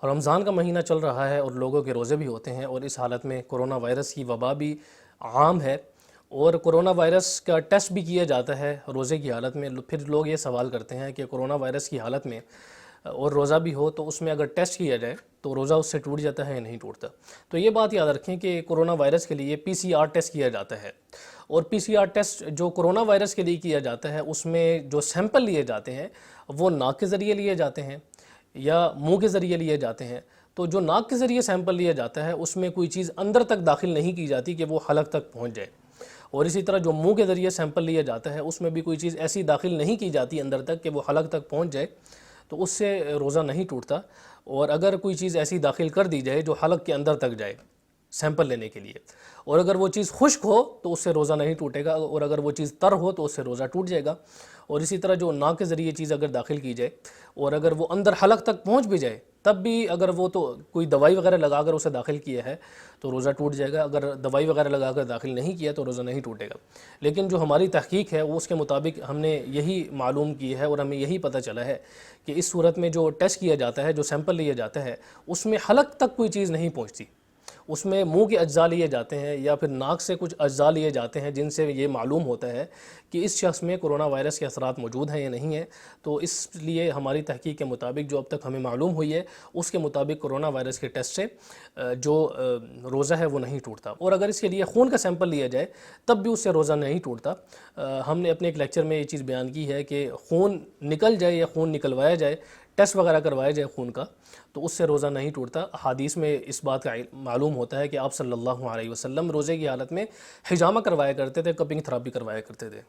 رمضان کا مہینہ چل رہا ہے اور لوگوں کے روزے بھی ہوتے ہیں، اور اس حالت میں کرونا وائرس کی وبا بھی عام ہے، اور کرونا وائرس کا ٹیسٹ بھی کیا جاتا ہے روزے کی حالت میں۔ پھر لوگ یہ سوال کرتے ہیں کہ کرونا وائرس کی حالت میں اور روزہ بھی ہو تو اس میں اگر ٹیسٹ کیا جائے تو روزہ اس سے ٹوٹ جاتا ہے یا نہیں ٹوٹتا؟ تو یہ بات یاد رکھیں کہ کرونا وائرس کے لیے PCR ٹیسٹ کیا جاتا ہے، اور PCR ٹیسٹ جو کرونا وائرس کے لیے کیا جاتا ہے اس میں جو سیمپل لیے جاتے ہیں وہ ناک کے ذریعے لیے جاتے ہیں یا منہ کے ذریعے لیے جاتے ہیں۔ تو جو ناک کے ذریعے سیمپل لیا جاتا ہے اس میں کوئی چیز اندر تک داخل نہیں کی جاتی کہ وہ حلق تک پہنچ جائے، اور اسی طرح جو منہ کے ذریعے سیمپل لیا جاتا ہے اس میں بھی کوئی چیز ایسی داخل نہیں کی جاتی اندر تک کہ وہ حلق تک پہنچ جائے، تو اس سے روزہ نہیں ٹوٹتا۔ اور اگر کوئی چیز ایسی داخل کر دی جائے جو حلق کے اندر تک جائے سیمپل لینے کے لیے، اور اگر وہ چیز خشک ہو تو اس سے روزہ نہیں ٹوٹے گا، اور اگر وہ چیز تر ہو تو اس سے روزہ ٹوٹ جائے گا۔ اور اسی طرح جو ناک کے ذریعے چیز اگر داخل کی جائے اور اگر وہ اندر حلق تک پہنچ بھی جائے، تب بھی اگر وہ تو کوئی دوائی وغیرہ لگا کر اسے داخل کیا ہے تو روزہ ٹوٹ جائے گا، اگر دوائی وغیرہ لگا کر داخل نہیں کیا تو روزہ نہیں ٹوٹے گا۔ لیکن جو ہماری تحقیق ہے وہ اس کے مطابق ہم نے یہی معلوم کی ہے اور ہمیں یہی پتہ چلا ہے کہ اس صورت میں جو ٹیسٹ کیا جاتا ہے، جو سیمپل لیا جاتا ہے، اس میں حلق تک کوئی چیز نہیں پہنچتی، اس میں منہ کے اجزاء لیے جاتے ہیں یا پھر ناک سے کچھ اجزاء لیے جاتے ہیں جن سے یہ معلوم ہوتا ہے کہ اس شخص میں کرونا وائرس کے اثرات موجود ہیں یا نہیں ہیں۔ تو اس لیے ہماری تحقیق کے مطابق جو اب تک ہمیں معلوم ہوئی ہے اس کے مطابق کرونا وائرس کے ٹیسٹ سے جو روزہ ہے وہ نہیں ٹوٹتا، اور اگر اس کے لیے خون کا سیمپل لیا جائے تب بھی اس سے روزہ نہیں ٹوٹتا۔ ہم نے اپنے ایک لیکچر میں یہ چیز بیان کی ہے کہ خون نکل جائے یا خون نکلوایا جائے، ٹیسٹ وغیرہ کروایا جائے خون کا، تو اس سے روزہ نہیں ٹوٹتا۔ حدیث میں اس بات کا معلوم ہوتا ہے کہ آپ صلی اللہ علیہ وسلم روزے کی حالت میں حجامہ کروایا کرتے تھے، کپنگ تھراپی کروایا کرتے تھے۔